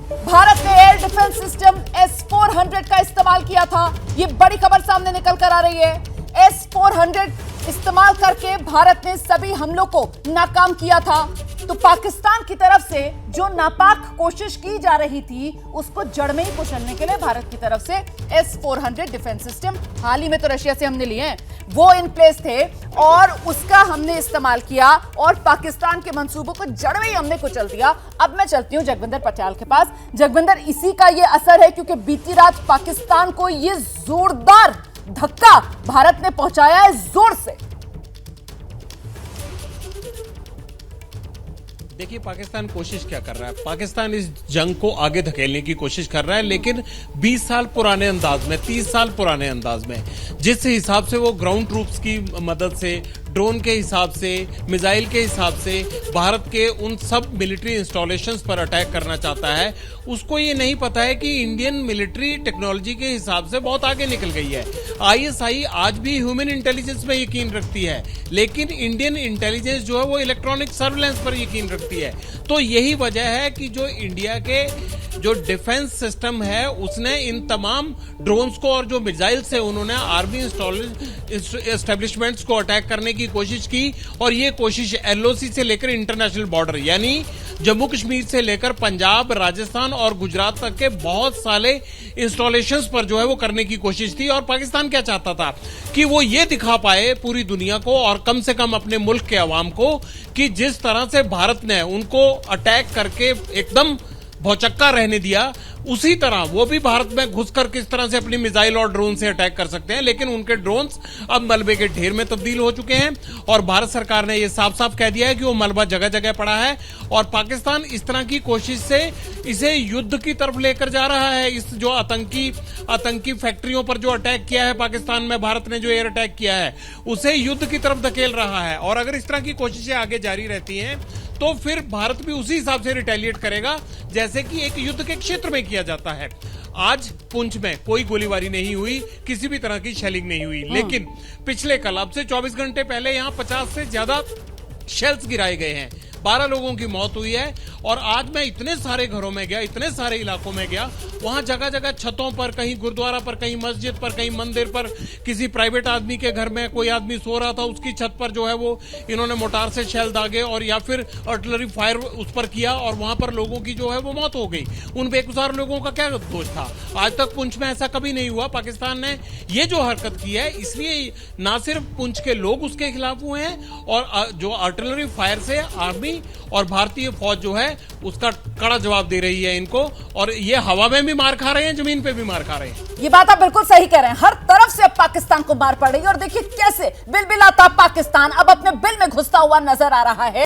भारत ने air defence system S-400 का इस्तेमाल किया था। ये बड़ी खबर सामने निकल कर आ रही है। S-400 इस्तेमाल करके भारत ने सभी हमलों को नाकाम किया था। तो पाकिस्तान की तरफ से जो नापाक कोशिश की जा रही थी उसको जड़ में ही कुचलने के लिए भारत की तरफ से S-400 डिफेंस सिस्टम हाल ही में तो रशिया से हमने लिए हैं, वो इन प्लेस थे और उसका हमने इस्तेमाल किया और पाकिस्तान के मंसूबों को जड़ में ही हमने कुचल दिया। अब मैं चलती हूं जगविंदर पटियाल के पास। जगविंदर, इसी का ये असर है क्योंकि बीती रात पाकिस्तान को ये जोरदार धक्का भारत ने पहुंचाया है जोर से। देखिए, पाकिस्तान कोशिश क्या कर रहा है। पाकिस्तान इस जंग को आगे धकेलने की कोशिश कर रहा है, लेकिन 20 साल पुराने अंदाज में, 30 साल पुराने अंदाज में, जिस हिसाब से वो ग्राउंड ट्रूप्स की मदद से, ड्रोन के हिसाब से, मिसाइल के हिसाब से भारत के उन सब मिलिट्री इंस्टॉलेशंस पर अटैक करना चाहता है, उसको ये नहीं पता है कि इंडियन मिलिट्री टेक्नोलॉजी के हिसाब से बहुत आगे निकल गई है। आईएसआई आज भी ह्यूमन इंटेलिजेंस में यकीन रखती है, लेकिन इंडियन इंटेलिजेंस जो है वो इलेक्ट्रॉनिक सर्विलेंस पर यकीन रखती है। तो यही वजह है कि जो इंडिया के जो डिफेंस सिस्टम है उसने इन तमाम ड्रोन्स को और जो मिसाइल से उन्होंने आर्मी एस्टेब्लिशमेंट्स को अटैक करने की कोशिश की। और ये कोशिश एलओसी से लेकर इंटरनेशनल बॉर्डर यानी जम्मू कश्मीर से लेकर पंजाब, राजस्थान और गुजरात तक के बहुत सारे इंस्टॉलेशंस पर जो है वो करने की कोशिश थी। और पाकिस्तान क्या चाहता था कि वो ये दिखा पाए पूरी दुनिया को और कम से कम अपने मुल्क के अवाम को कि जिस तरह से भारत ने उनको अटैक करके एकदम भौचक्का रहने दिया, उसी तरह वो भी भारत में घुसकर किस तरह से अपनी मिसाइल और ड्रोन से अटैक कर सकते हैं। लेकिन उनके ड्रोन्स अब मलबे के ढेर में तब्दील हो चुके हैं और भारत सरकार ने यह साफ साफ कह दिया है कि वो मलबा जगह जगह पड़ा है और पाकिस्तान इस तरह की कोशिश से इसे युद्ध की तरफ लेकर जा रहा है। इस जो आतंकी फैक्ट्रियों पर जो अटैक किया है पाकिस्तान में भारत ने, जो एयर अटैक किया है, उसे युद्ध की तरफ धकेल रहा है। और अगर इस तरह की कोशिशें आगे जारी रहती हैं तो फिर भारत भी उसी हिसाब से रिटेलिएट करेगा जैसे कि एक युद्ध के क्षेत्र में किया जाता है। आज पुंछ में कोई गोलीबारी नहीं हुई, किसी भी तरह की शेलिंग नहीं हुई, लेकिन पिछले कल अब से 24 घंटे पहले यहां 50 से ज्यादा शेल्स गिराए गए हैं, 12 लोगों की मौत हुई है। और आज मैं इतने सारे घरों में गया, इतने सारे इलाकों में गया, वहां जगह जगह छतों पर, कहीं गुरुद्वारा पर, कहीं मस्जिद पर, कहीं मंदिर पर, किसी प्राइवेट आदमी के घर में कोई आदमी सो रहा था, उसकी छत पर जो है वो इन्होंने मोटार से शेल दागे और या फिर आर्टिलरी फायर उस पर किया और वहां पर लोगों की जो है वो मौत हो गई। उन बेगुजार लोगों का क्या दोष था? आज तक पुंछ में ऐसा कभी नहीं हुआ। पाकिस्तान ने ये जो हरकत की है, इसलिए ना सिर्फ पुंछ के लोग उसके खिलाफ हुए हैं और जो आर्टिलरी फायर से आर्मी और भारतीय फौज जो है उसका कड़ा जवाब दे रही है इनको। और ये हवा में भी मार खा रहे हैं, जमीन पे भी मार खा रहे हैं। ये बात आप बिल्कुल सही कह रहे हैं। हर तरफ से अब पाकिस्तान को मार पड़ रही है और देखिए कैसे बिलबिलाता पाकिस्तान अब अपने बिल में घुसता हुआ नजर आ रहा है।